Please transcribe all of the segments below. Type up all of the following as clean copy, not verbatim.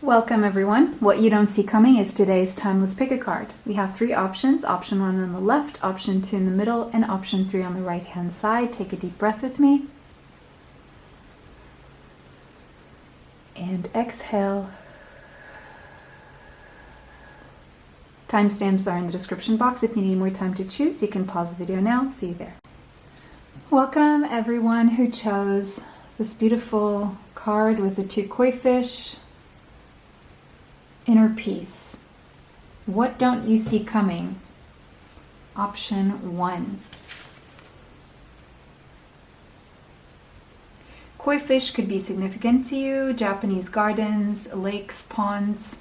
Welcome everyone. What you don't see coming is today's timeless pick a card. We have three options. Option 1 on the left, option 2 in the middle, and option 3 on the right hand side. Take a deep breath with me. And exhale. Timestamps are in the description box. If you need more time to choose, you can pause the video now. See you there. Welcome everyone who chose this beautiful card with the two koi fish. Inner peace. What don't you see coming? Option 1. Koi fish could be significant to you. Japanese gardens, lakes, ponds.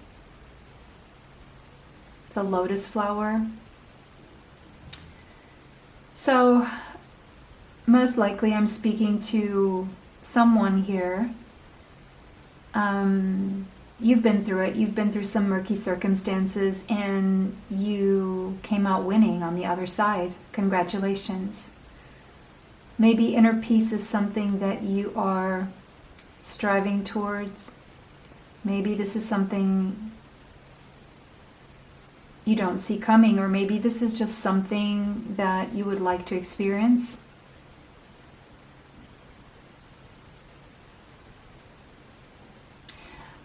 The lotus flower. So, most likely I'm speaking to someone here. You've been through it. You've been through some murky circumstances and you came out winning on the other side. Congratulations. Maybe inner peace is something that you are striving towards. Maybe this is something you don't see coming, or maybe this is just something that you would like to experience.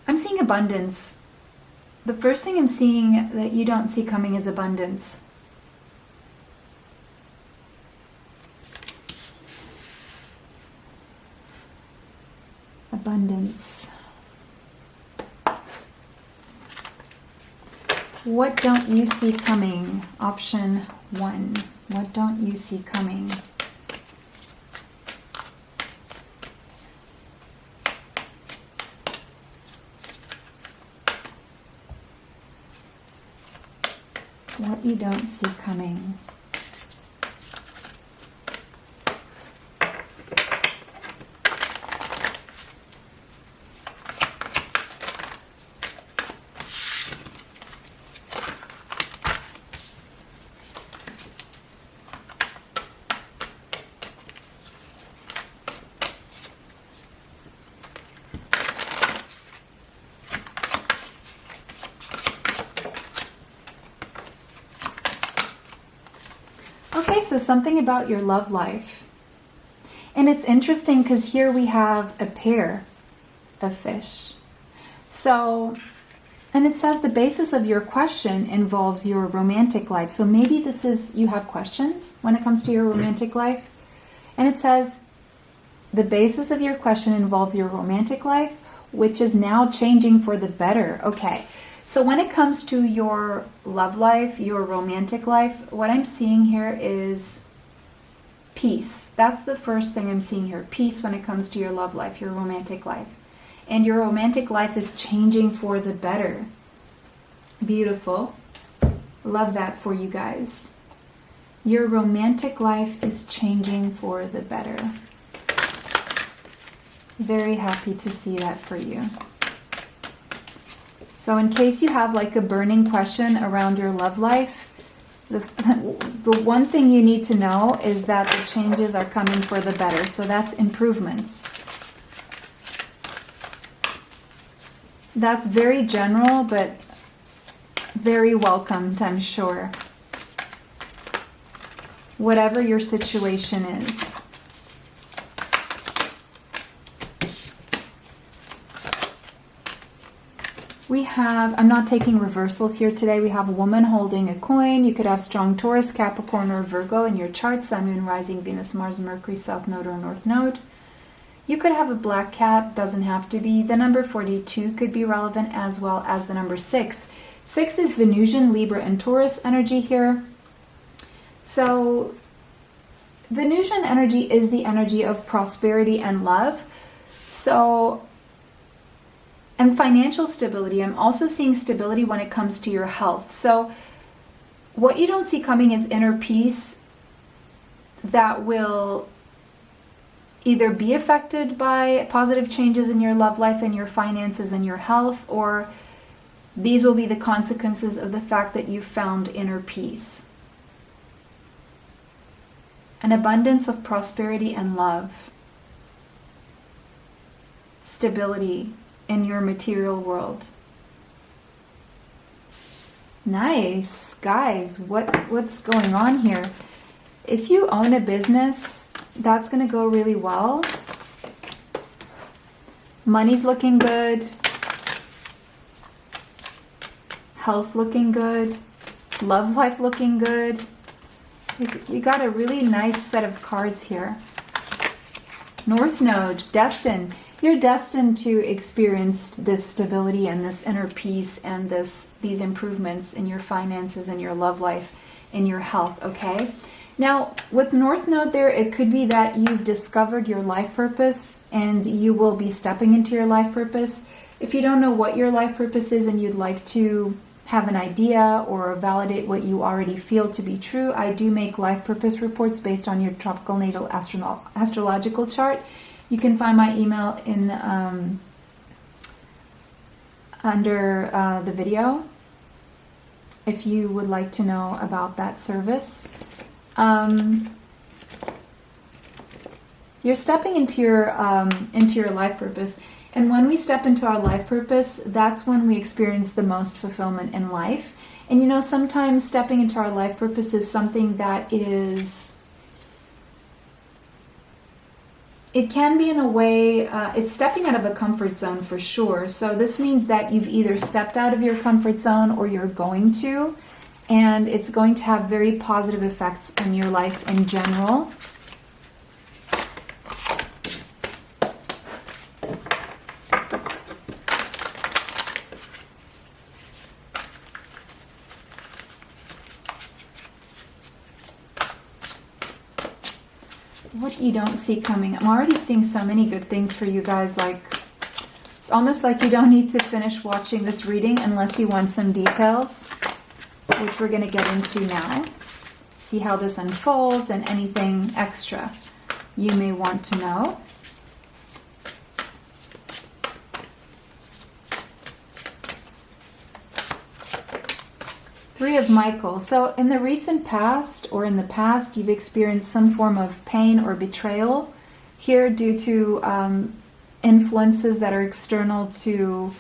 I'm seeing abundance. The first thing I'm seeing that you don't see coming is abundance. Abundance. What don't you see coming? Option 1. What don't you see coming? What you don't see coming. Okay, so something about your love life. And it's interesting because here we have a pair of fish. So, and it says the basis of your question involves your romantic life. So maybe this is, you have questions when it comes to your romantic life. And it says the basis of your question involves your romantic life, which is now changing for the better. Okay. So when it comes to your love life, your romantic life, what I'm seeing here is peace. That's the first thing I'm seeing here. Peace when it comes to your love life, your romantic life. And your romantic life is changing for the better. Beautiful. Love that for you guys. Your romantic life is changing for the better. Very happy to see that for you. So in case you have like a burning question around your love life, the one thing you need to know is that the changes are coming for the better. So that's improvements. That's very general, but very welcomed, I'm sure. Whatever your situation is. We have, I'm not taking reversals here today. We have a woman holding a coin. You could have strong Taurus, Capricorn, or Virgo in your chart. Sun, Moon, Rising, Venus, Mars, Mercury, South Node, or North Node. You could have a black cat. Doesn't have to be. The number 42 could be relevant, as well as the number 6. 6 is Venusian, Libra, and Taurus energy here. So Venusian energy is the energy of prosperity and love. So, and financial stability. I'm also seeing stability when it comes to your health. So what you don't see coming is inner peace that will either be affected by positive changes in your love life and your finances and your health, or these will be the consequences of the fact that you found inner peace. An abundance of prosperity and love. Stability in your material world. Nice. Guys, what's going on here? If you own a business, that's going to go really well. Money's looking good. Health looking good. Love life looking good. You got a really nice set of cards here. North Node, destined. You're destined to experience this stability and this inner peace and these improvements in your finances, in your love life, in your health, okay? Now, with North Node there, it could be that you've discovered your life purpose and you will be stepping into your life purpose. If you don't know what your life purpose is and you'd like to have an idea or validate what you already feel to be true, I do make life purpose reports based on your tropical natal astrological chart. You can find my email in under the video if you would like to know about that service. You're stepping into your life purpose. And when we step into our life purpose, that's when we experience the most fulfillment in life. And you know, sometimes stepping into our life purpose is something that is, it can be in a way, it's stepping out of a comfort zone for sure. So this means that you've either stepped out of your comfort zone or you're going to, and it's going to have very positive effects in your life in general. What you don't see coming. I'm already seeing so many good things for you guys. Like, it's almost like you don't need to finish watching this reading unless you want some details, which we're going to get into now. See how this unfolds and anything extra you may want to know. Three of Michael. So in the recent past or in the past, you've experienced some form of pain or betrayal here due to influences that are external to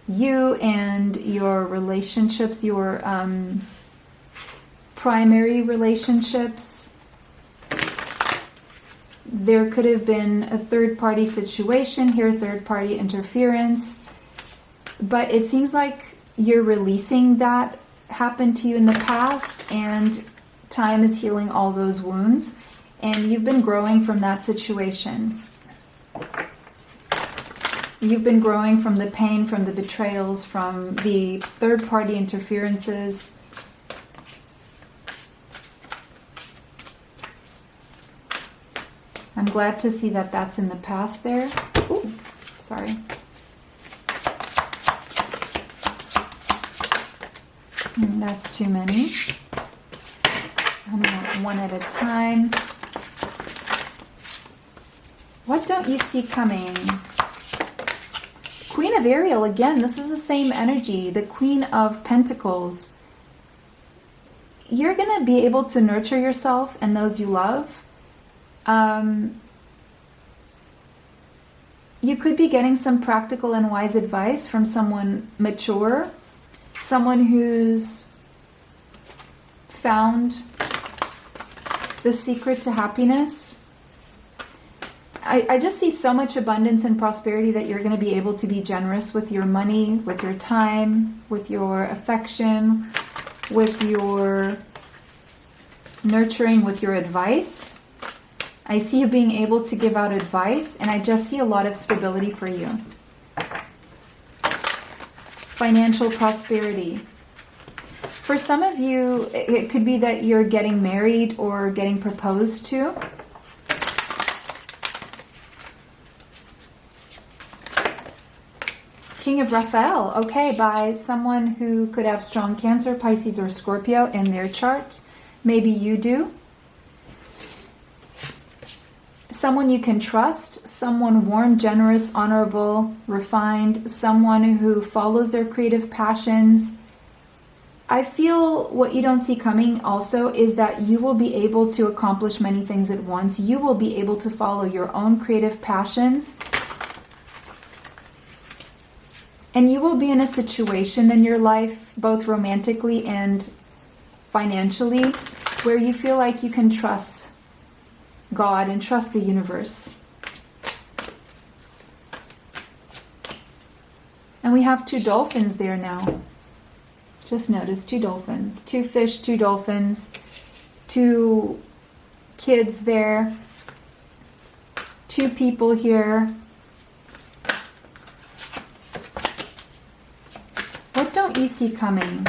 you and your relationships, your primary relationships. There could have been a third-party situation here, third-party interference, but it seems like you're releasing that happened to you in the past, and time is healing all those wounds, and you've been growing from that situation. You've been growing from the pain, from the betrayals, from the third-party interferences. I'm glad to see that that's in the past there. Ooh, sorry. That's too many. I'm going one at a time. What don't you see coming? Queen of Ariel, again, this is the same energy. The Queen of Pentacles. You're going to be able to nurture yourself and those you love. You could be getting some practical and wise advice from someone mature. Someone who's found the secret to happiness. I just see so much abundance and prosperity that you're going to be able to be generous with your money, with your time, with your affection, with your nurturing, with your advice. I see you being able to give out advice, and I just see a lot of stability for you. Financial prosperity. For some of you, it could be that you're getting married or getting proposed to. King of Raphael. Okay, by someone who could have strong Cancer, Pisces, or Scorpio in their chart. Maybe you do. Someone you can trust, someone warm, generous, honorable, refined, someone who follows their creative passions. I feel what you don't see coming also is that you will be able to accomplish many things at once. You will be able to follow your own creative passions. And you will be in a situation in your life, both romantically and financially, where you feel like you can trust God and trust the universe. And we have 2 dolphins there now. Just notice 2 dolphins, 2 fish, 2 dolphins, 2 kids there, 2 people here. What don't you see coming?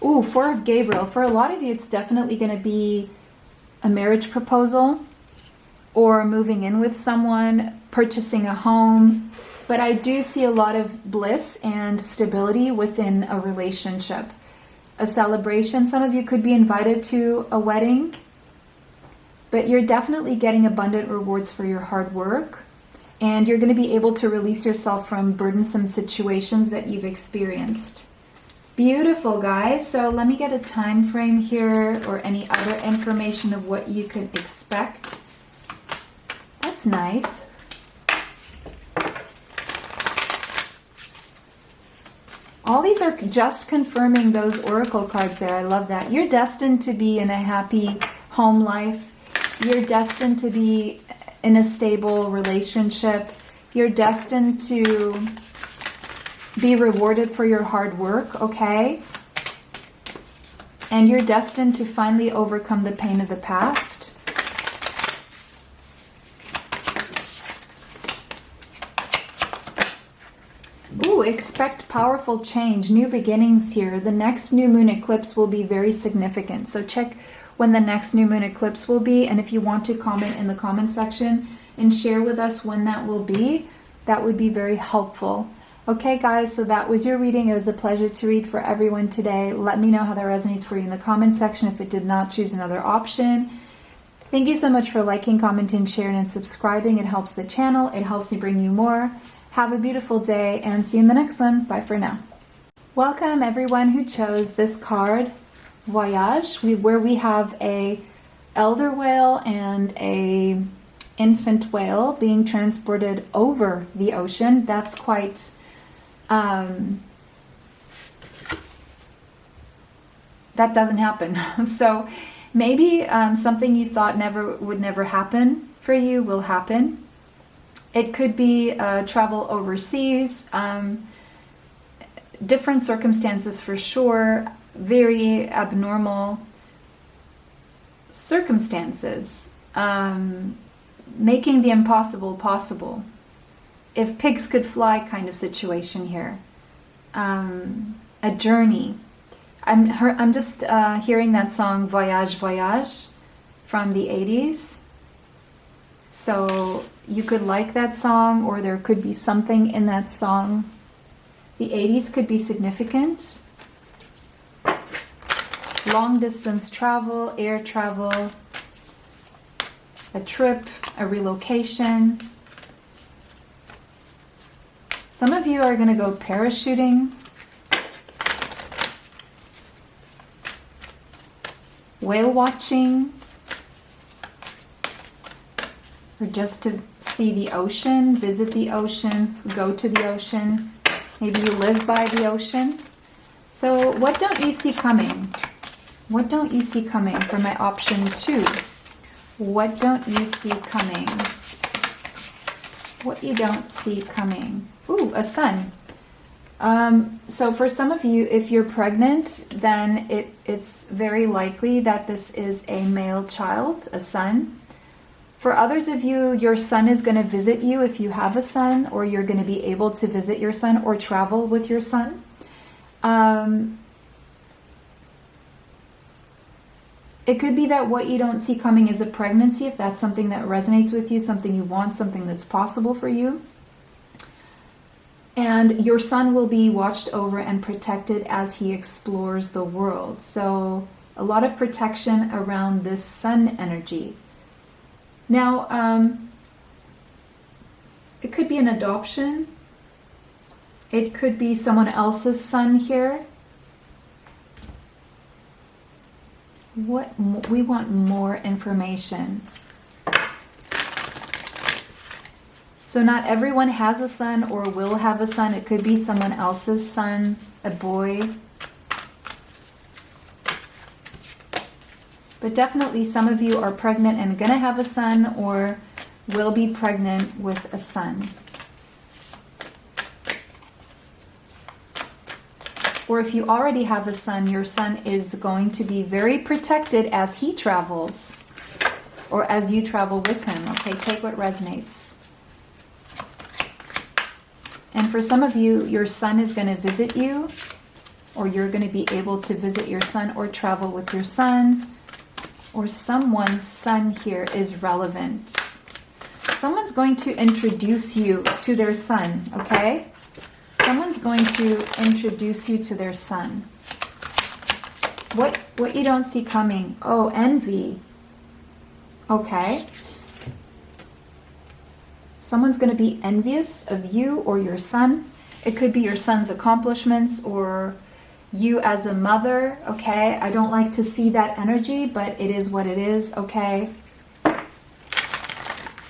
Ooh, 4 of Gabriel. For a lot of you, it's definitely going to be a marriage proposal or moving in with someone, purchasing a home. But I do see a lot of bliss and stability within a relationship. A celebration. Some of you could be invited to a wedding. But you're definitely getting abundant rewards for your hard work. And you're going to be able to release yourself from burdensome situations that you've experienced. Beautiful, guys. So let me get a time frame here or any other information of what you could expect. That's nice. All these are just confirming those oracle cards there. I love that. You're destined to be in a happy home life. You're destined to be in a stable relationship. You're destined to be rewarded for your hard work, okay? And you're destined to finally overcome the pain of the past. Ooh, expect powerful change, new beginnings here. The next new moon eclipse will be very significant. So check when the next new moon eclipse will be. And if you want to comment in the comment section and share with us when that will be, that would be very helpful. Okay, guys, so that was your reading. It was a pleasure to read for everyone today. Let me know how that resonates for you in the comment section. If it did not, choose another option. Thank you so much for liking, commenting, sharing, and subscribing. It helps the channel. It helps me bring you more. Have a beautiful day and see you in the next one. Bye for now. Welcome everyone who chose this card, Voyage, where we have a elder whale and a infant whale being transported over the ocean. That's quite that doesn't happen. So maybe something you thought would never happen for you will happen. It could be travel overseas, different circumstances for sure, very abnormal circumstances, making the impossible possible. If pigs could fly kind of situation here. A journey. I'm just hearing that song Voyage, Voyage from the 80s. So you could like that song, or there could be something in that song. The 80s could be significant. Long distance travel, air travel, a trip, a relocation. Some of you are going to go parachuting, whale watching, or just to see the ocean, visit the ocean, go to the ocean. Maybe you live by the ocean. So what don't you see coming? What don't you see coming for my option 2? What don't you see coming? What you don't see coming? Ooh, a sun. So for some of you, if you're pregnant, then it's very likely that this is a male child, a son. For others of you, your son is going to visit you if you have a son, or you're going to be able to visit your son or travel with your son. It could be that what you don't see coming is a pregnancy, if that's something that resonates with you, something you want, something that's possible for you. And your son will be watched over and protected as he explores the world. So a lot of protection around this sun energy. Now, it could be an adoption. It could be someone else's son here. We want more information. So not everyone has a son or will have a son. It could be someone else's son, a boy. But definitely some of you are pregnant and going to have a son or will be pregnant with a son. Or if you already have a son, your son is going to be very protected as he travels or as you travel with him. Okay, take what resonates. And for some of you, your son is going to visit you, or you're going to be able to visit your son or travel with your son, or someone's son here is relevant. Someone's going to introduce you to their son, okay? Someone's going to introduce you to their son. What you don't see coming? Oh, envy. Okay. Someone's going to be envious of you or your son. It could be your son's accomplishments or you as a mother, okay? I don't like to see that energy, but it is what it is, okay?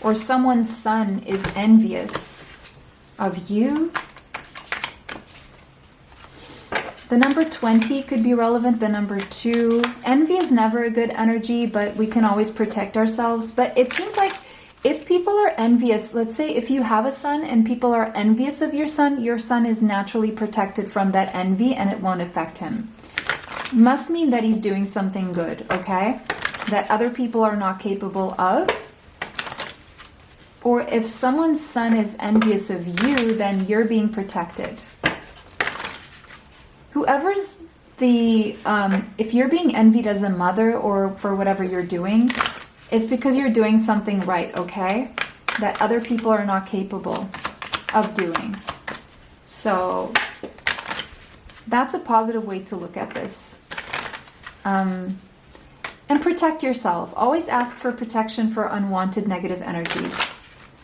Or someone's son is envious of you. The number 20 could be relevant, the number 2. Envy is never a good energy, but we can always protect ourselves. But it seems like if people are envious, let's say if you have a son and people are envious of your son is naturally protected from that envy and it won't affect him. Must mean that he's doing something good, okay? That other people are not capable of. Or if someone's son is envious of you, then you're being protected. Whoever's if you're being envied as a mother or for whatever you're doing, it's because you're doing something right, okay? That other people are not capable of doing. So that's a positive way to look at this. And protect yourself. Always ask for protection for unwanted negative energies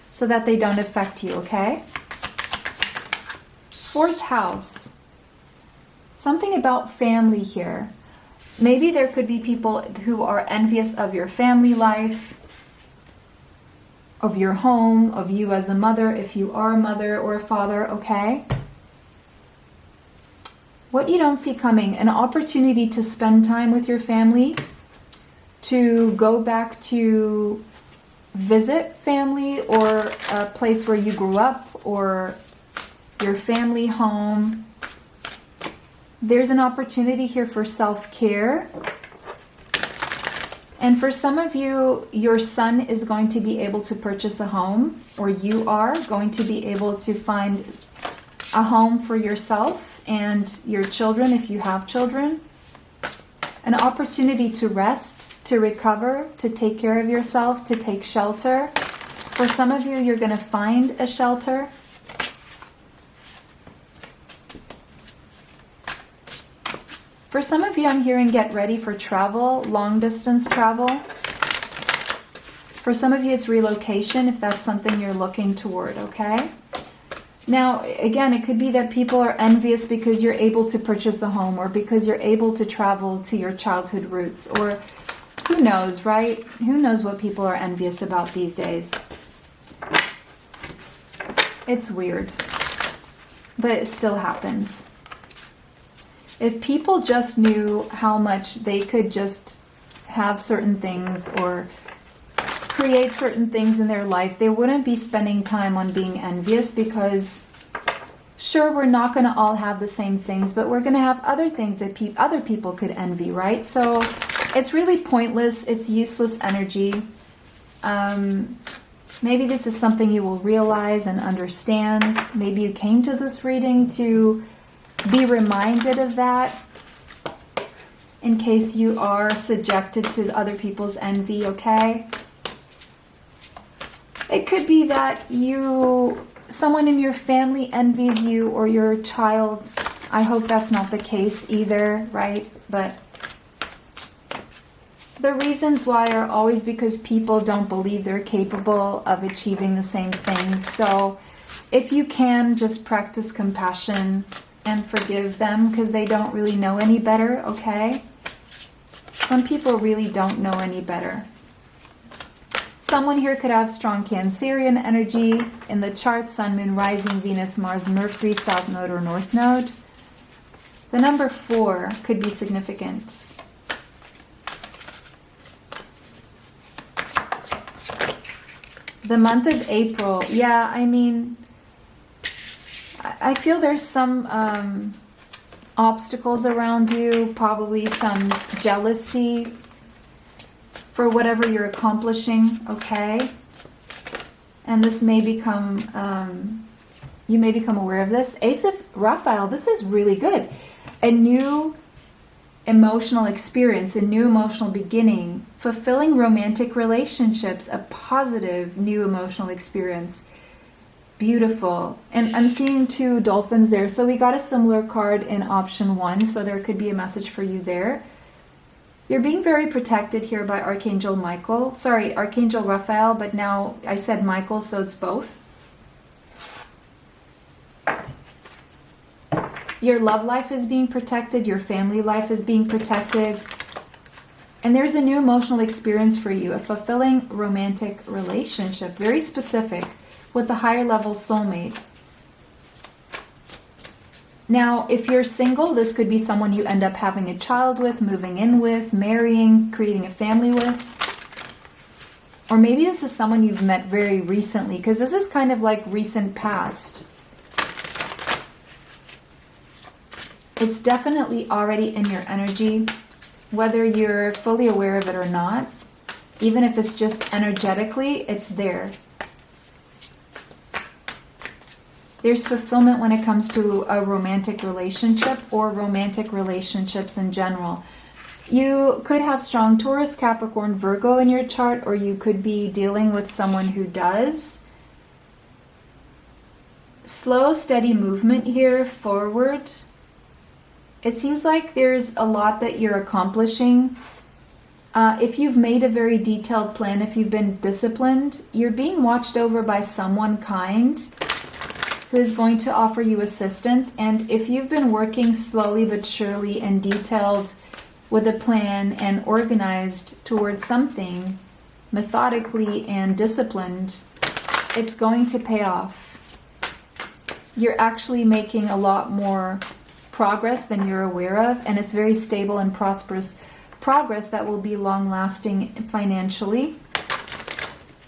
so that they don't affect you, okay? 4th house. Something about family here. Maybe there could be people who are envious of your family life, of your home, of you as a mother, if you are a mother or a father, okay? What you don't see coming, an opportunity to spend time with your family, to go back to visit family or a place where you grew up or your family home. There's an opportunity here for self-care. And for some of you, your son is going to be able to purchase a home, or you are going to be able to find a home for yourself and your children if you have children. An opportunity to rest, to recover, to take care of yourself, to take shelter. For some of you, you're going to find a shelter. For some of you, I'm hearing get ready for travel, long distance travel. For some of you, it's relocation if that's something you're looking toward, okay? Now, again, it could be that people are envious because you're able to purchase a home or because you're able to travel to your childhood roots, or who knows, right? Who knows what people are envious about these days? It's weird, but it still happens. If people just knew how much they could just have certain things or create certain things in their life, they wouldn't be spending time on being envious, because sure, we're not going to all have the same things, but we're going to have other things that other people could envy, right? So it's really pointless. It's useless energy. Maybe this is something you will realize and understand. Maybe you came to this reading to be reminded of that in case you are subjected to other people's envy, okay? It could be that someone in your family envies you or your child. I hope that's not the case either, right? But the reasons why are always because people don't believe they're capable of achieving the same things. So if you can, just practice compassion and forgive them because they don't really know any better, okay? Some people really don't know any better. Someone here could have strong Cancerian energy in the chart, Sun, Moon, Rising, Venus, Mars, Mercury, South Node or North Node. The number 4 could be significant. The month of April, yeah, I mean, I feel there's some obstacles around you, probably some jealousy for whatever you're accomplishing, okay? And this may become, you may become aware of this. Ace of Raphael, this is really good. A new emotional experience, a new emotional beginning, fulfilling romantic relationships, a positive new emotional experience. Beautiful. And I'm seeing 2 dolphins there. So we got a similar card in option 1. So there could be a message for you there. You're being very protected here by Archangel Michael. Sorry, Archangel Raphael, but now I said Michael, so it's both. Your love life is being protected. Your family life is being protected. And there's a new emotional experience for you, a fulfilling romantic relationship, very specific, with a higher level soulmate. Now, if you're single, this could be someone you end up having a child with, moving in with, marrying, creating a family with. Or maybe this is someone you've met very recently, because this is kind of like recent past. It's definitely already in your energy, whether you're fully aware of it or not. Even if it's just energetically, it's there. There's fulfillment when it comes to a romantic relationship or romantic relationships in general. You could have strong Taurus, Capricorn, Virgo in your chart, or you could be dealing with someone who does. Slow, steady movement here forward. It seems like there's a lot that you're accomplishing. If you've made a very detailed plan, if you've been disciplined, you're being watched over by someone kind who is going to offer you assistance. And if you've been working slowly but surely and detailed with a plan and organized towards something, methodically and disciplined, it's going to pay off. You're actually making a lot more progress than you're aware of, and it's very stable and prosperous progress that will be long-lasting financially.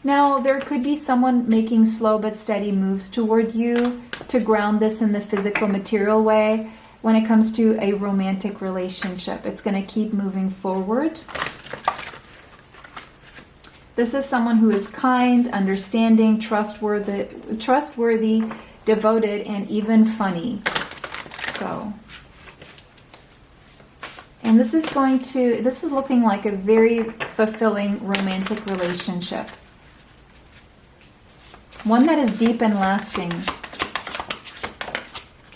Now, there could be someone making slow but steady moves toward you to ground this in the physical, material way. When it comes to a romantic relationship, it's going to keep moving forward. This is someone who is kind, understanding, trustworthy, devoted, and even funny. So, and this is looking like a very fulfilling romantic relationship. One that is deep and lasting.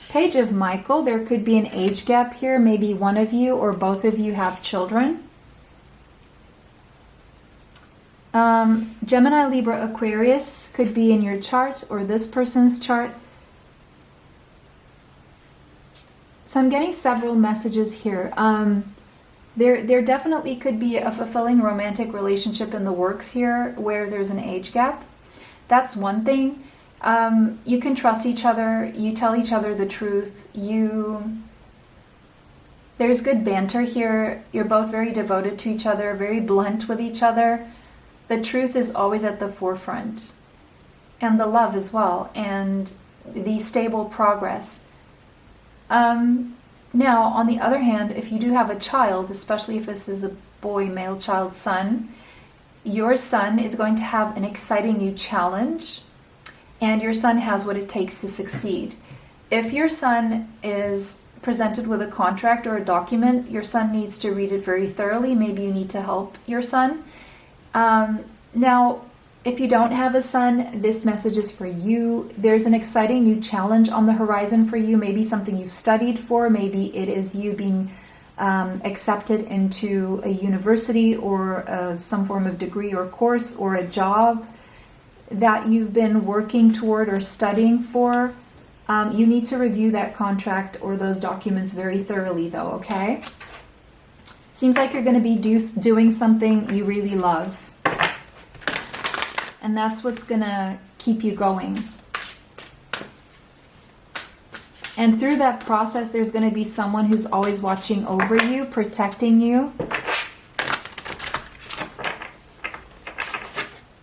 Page of Michael, there could be an age gap here. Maybe one of you or both of you have children. Gemini, Libra, Aquarius could be in your chart or this person's chart. So I'm getting several messages here. There definitely could be a fulfilling romantic relationship in the works here where there's an age gap. That's one thing. You can trust each other. You tell each other the truth. There's good banter here. You're both very devoted to each other, very blunt with each other. The truth is always at the forefront. And the love as well. And the stable progress. Now, on the other hand, if you do have a child, especially if this is a boy, male child, son, your son is going to have an exciting new challenge, and your son has what it takes to succeed. If your son is presented with a contract or a document, your son needs to read it very thoroughly. Maybe you need to help your son. Now, if you don't have a son, this message is for you. There's an exciting new challenge on the horizon for you. Maybe something you've studied for. Maybe it is you being accepted into a university or some form of degree or course or a job that you've been working toward or studying for. You need to review that contract or those documents very thoroughly though, okay? Seems like you're going to be doing something you really love. And that's what's going to keep you going. And through that process, there's going to be someone who's always watching over you, protecting you.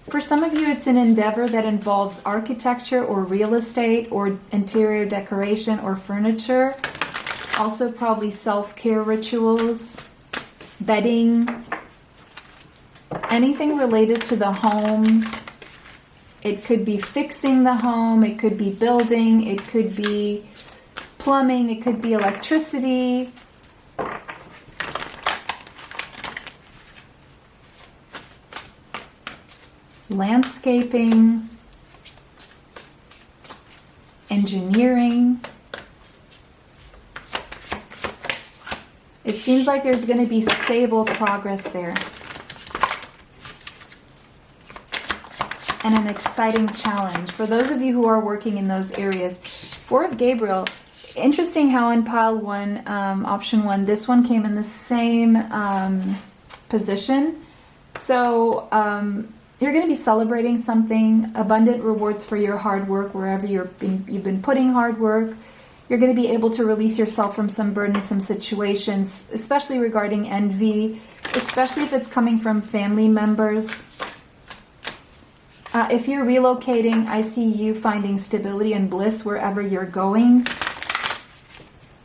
For some of you, it's an endeavor that involves architecture or real estate or interior decoration or furniture. Also probably self-care rituals, bedding, anything related to the home. It could be fixing the home, it could be building, it could be plumbing, it could be electricity. Landscaping, engineering. It seems like there's going to be stable progress there. And an exciting challenge. For those of you who are working in those areas, 4 of Gabriel, interesting how in pile 1, option 1, this one came in the same position. So you're going to be celebrating something, abundant rewards for your hard work wherever you've been putting hard work. You're going to be able to release yourself from some burdensome situations, especially regarding envy, especially if it's coming from family members. If you're relocating, I see you finding stability and bliss wherever you're going.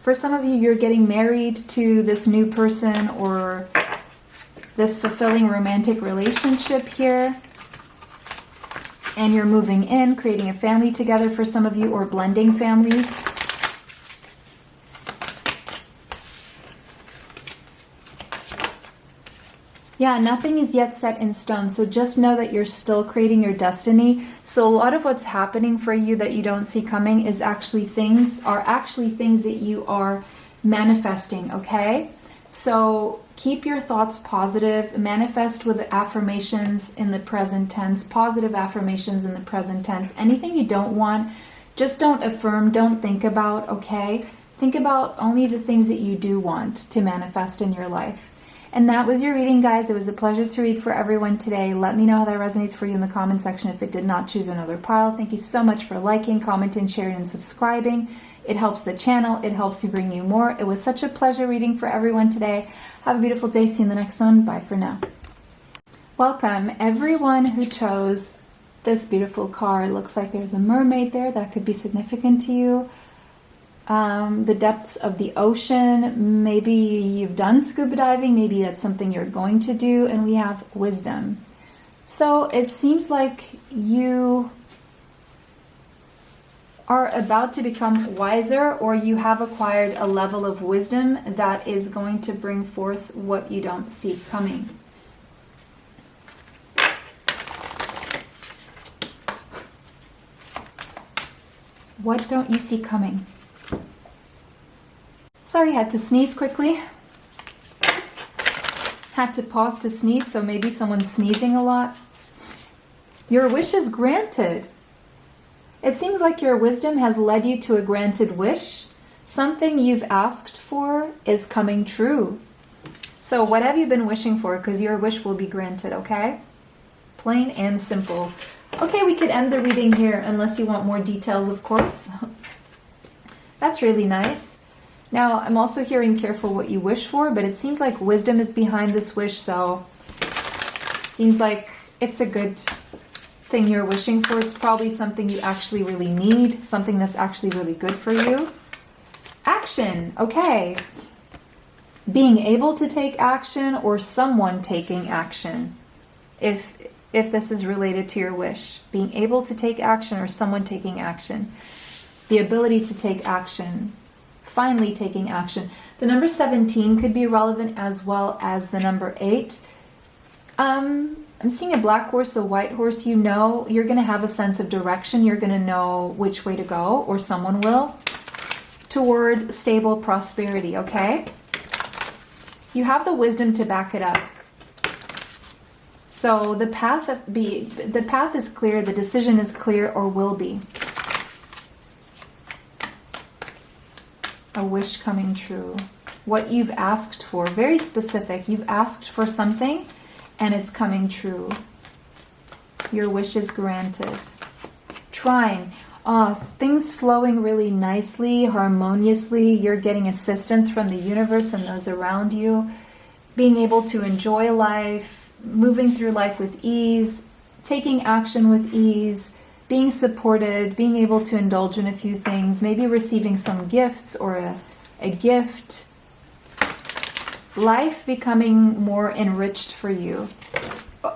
For some of you, you're getting married to this new person or this fulfilling romantic relationship here. And you're moving in, creating a family together for some of you, or blending families. Yeah, nothing is yet set in stone, so just know that you're still creating your destiny. So a lot of what's happening for you that you don't see coming is actually things that you are manifesting, okay? So keep your thoughts positive, manifest with affirmations in the present tense, positive affirmations in the present tense. Anything you don't want, just don't affirm, don't think about, okay? Think about only the things that you do want to manifest in your life. And that was your reading, guys. It was a pleasure to read for everyone today. Let me know how that resonates for you in the comment section. If it did not, choose another pile. Thank you so much for liking, commenting, sharing, and subscribing. It helps the channel. It helps me bring you more. It was such a pleasure reading for everyone today. Have a beautiful day. See you in the next one. Bye for now. Welcome, everyone who chose this beautiful card. Looks like there's a mermaid there. That could be significant to you. The depths of the ocean. Maybe you've done scuba diving. Maybe that's something you're going to do. And we have wisdom. So it seems like you are about to become wiser, or you have acquired a level of wisdom that is going to bring forth what you don't see coming. What don't you see coming? Sorry, had to sneeze quickly. Had to pause to sneeze, so maybe someone's sneezing a lot. Your wish is granted. It seems like your wisdom has led you to a granted wish. Something you've asked for is coming true. So what have you been wishing for? Because your wish will be granted, okay? Plain and simple. Okay, we could end the reading here, unless you want more details, of course. That's really nice. Now, I'm also hearing careful what you wish for, but it seems like wisdom is behind this wish, so it seems like it's a good thing you're wishing for. It's probably something you actually really need, something that's actually really good for you. Action, okay. Being able to take action, or someone taking action, if this is related to your wish. Being able to take action, or someone taking action. The ability to take action. Finally taking action. The number 17 could be relevant, as well as the number 8. I'm seeing a black horse, a white horse. You know, you're going to have a sense of direction. You're going to know which way to go, or someone will, toward stable prosperity, okay? You have the wisdom to back it up. So the path is clear, the decision is clear, or will be. A wish coming true. what you've asked for. Very specific. You've asked for something and it's coming true. Your wish is granted. Trine. Things flowing really nicely, harmoniously. You're getting assistance from the universe and those around you. Being able to enjoy life, moving through life with ease, taking action with ease, being supported, being able to indulge in a few things, maybe receiving some gifts or a gift. Life becoming more enriched for you.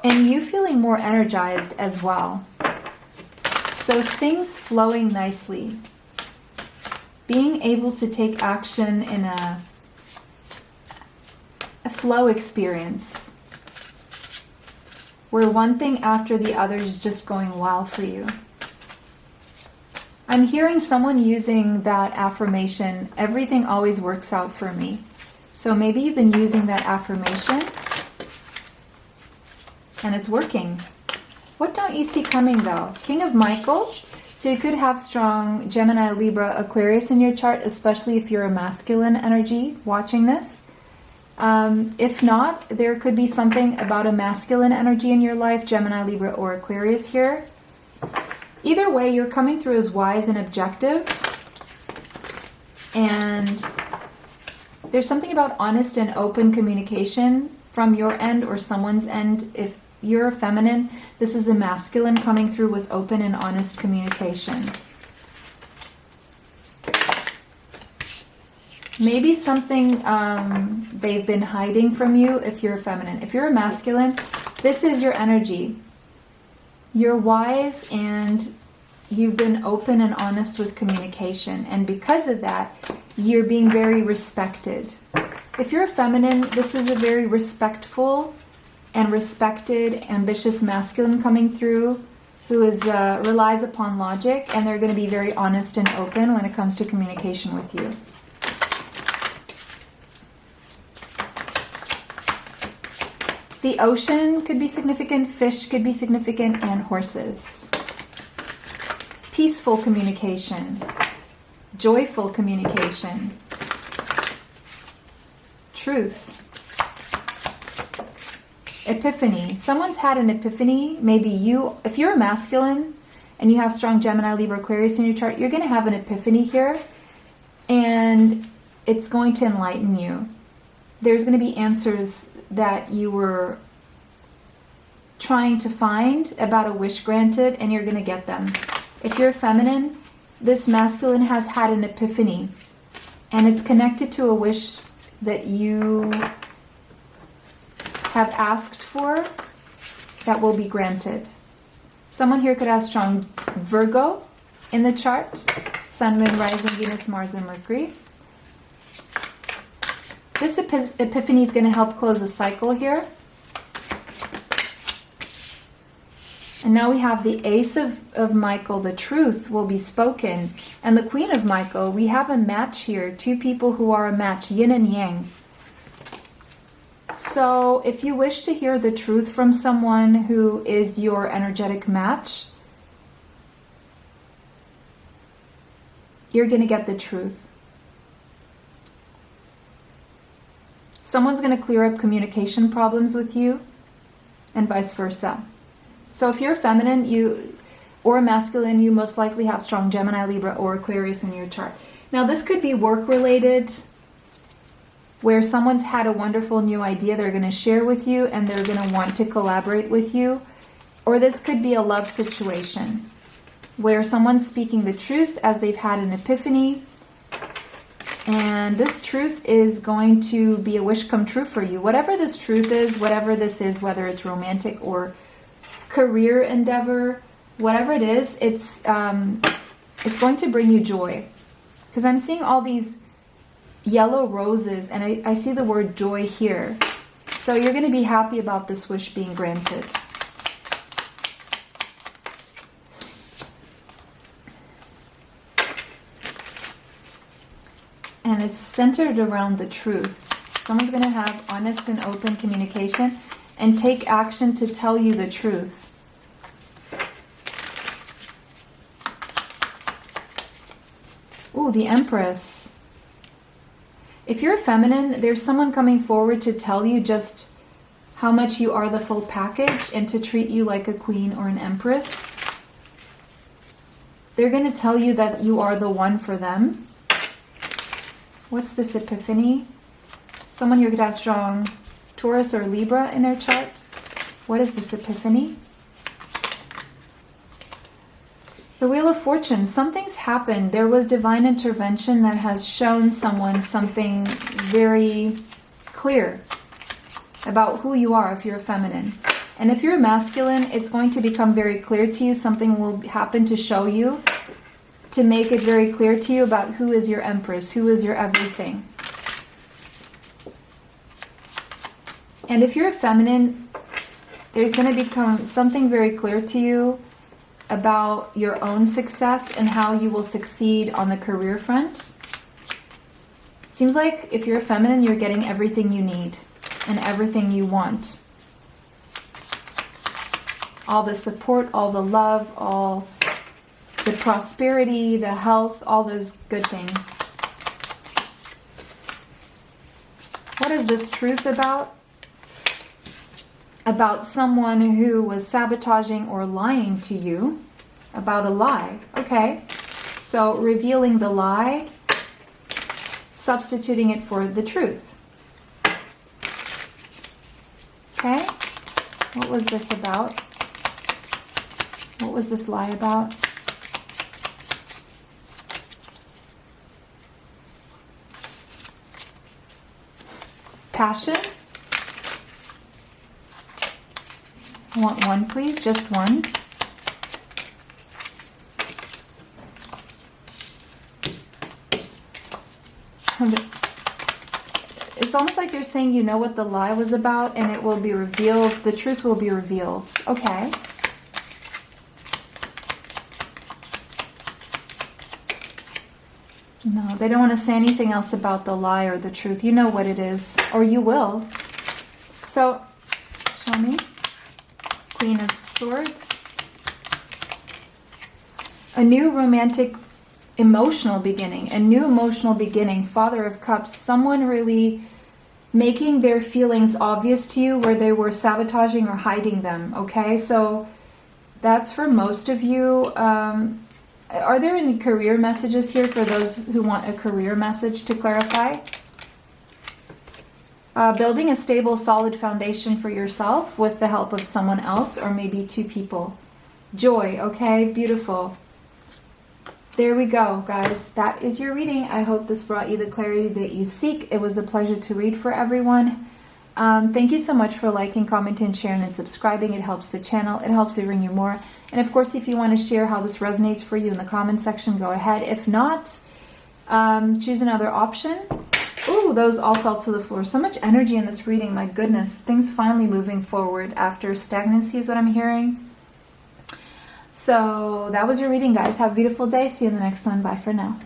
And you feeling more energized as well. So things flowing nicely. Being able to take action in a flow experience. Where one thing after the other is just going well for you. I'm hearing someone using that affirmation, everything always works out for me. So maybe you've been using that affirmation and it's working. What don't you see coming though? King of Michael. So you could have strong Gemini, Libra, Aquarius in your chart, especially if you're a masculine energy watching this. If not, there could be something about a masculine energy in your life, Gemini, Libra, or Aquarius here. Either way, you're coming through as wise and objective. And there's something about honest and open communication from your end or someone's end. If you're a feminine, this is a masculine coming through with open and honest communication. Maybe something they've been hiding from you if you're a feminine. If you're a masculine, this is your energy. You're wise and you've been open and honest with communication. And because of that, you're being very respected. If you're a feminine, this is a very respectful and respected, ambitious masculine coming through who is relies upon logic, and they're going to be very honest and open when it comes to communication with you. The ocean could be significant, fish could be significant, and horses. Peaceful communication, joyful communication, truth. Epiphany. Someone's had an epiphany. Maybe you, if you're a masculine and you have strong Gemini, Libra, Aquarius in your chart, you're going to have an epiphany here and it's going to enlighten you. There's going to be answers that you were trying to find about a wish granted and you're going to get them. If you're feminine, this masculine has had an epiphany and it's connected to a wish that you have asked for that will be granted. Someone here could have strong Virgo in the chart. Sun, Moon, Rising, Venus, Mars, and Mercury. This epiphany is going to help close the cycle here. And now we have the Ace of Michael. The truth will be spoken. And the Queen of Michael, we have a match here. Two people who are a match, yin and yang. So if you wish to hear the truth from someone who is your energetic match, you're going to get the truth. Someone's going to clear up communication problems with you and vice versa. So if you're feminine, or masculine, you most likely have strong Gemini, Libra, or Aquarius in your chart. Now this could be work related, where someone's had a wonderful new idea they're going to share with you and they're going to want to collaborate with you. Or this could be a love situation where someone's speaking the truth as they've had an epiphany. And this truth is going to be a wish come true for you. Whatever this truth is, whatever this is, whether it's romantic or career endeavor, whatever it is, it's going to bring you joy. Because I'm seeing all these yellow roses and I see the word joy here. So you're going to be happy about this wish being granted. And it's centered around the truth. Someone's going to have honest and open communication and take action to tell you the truth. Ooh, the Empress. If you're feminine, there's someone coming forward to tell you just how much you are the full package and to treat you like a queen or an empress. They're going to tell you that you are the one for them. What's this epiphany? Someone here could have strong Taurus or Libra in their chart. What is this epiphany? The Wheel of Fortune. Something's happened. There was divine intervention that has shown someone something very clear about who you are if you're a feminine. And if you're a masculine, it's going to become very clear to you. Something will happen to show you, to make it very clear to you about who is your empress, who is your everything. And if you're a feminine, there's going to become something very clear to you about your own success and how you will succeed on the career front. It seems like if you're a feminine, you're getting everything you need and everything you want. All the support, all the love, all the prosperity, the health, all those good things. What is this truth about? About someone who was sabotaging or lying to you about a lie. Okay, so revealing the lie, substituting it for the truth. Okay, what was this about? What was this lie about? Passion. I want one, please. Just one. It's almost like they're saying you know what the lie was about and it will be revealed. The truth will be revealed. Okay. No, they don't want to say anything else about the lie or the truth. You know what it is, or you will. So, show me. Queen of Swords. A new romantic emotional beginning. A new emotional beginning. Father of Cups. Someone really making their feelings obvious to you where they were sabotaging or hiding them. Okay, so that's for most of you. Are there any career messages here for those who want a career message to clarify? Building a stable, solid foundation for yourself with the help of someone else or maybe two people. Joy, okay, beautiful. There we go, guys. That is your reading. I hope this brought you the clarity that you seek. It was a pleasure to read for everyone. Thank you so much for liking, commenting, sharing, and subscribing. It helps the channel. It helps me bring you more. And of course, if you want to share how this resonates for you in the comment section, go ahead. If not, choose another option. Ooh, those all fell to the floor. So much energy in this reading. My goodness. Things finally moving forward after stagnancy is what I'm hearing. So that was your reading, guys. Have a beautiful day. See you in the next one. Bye for now.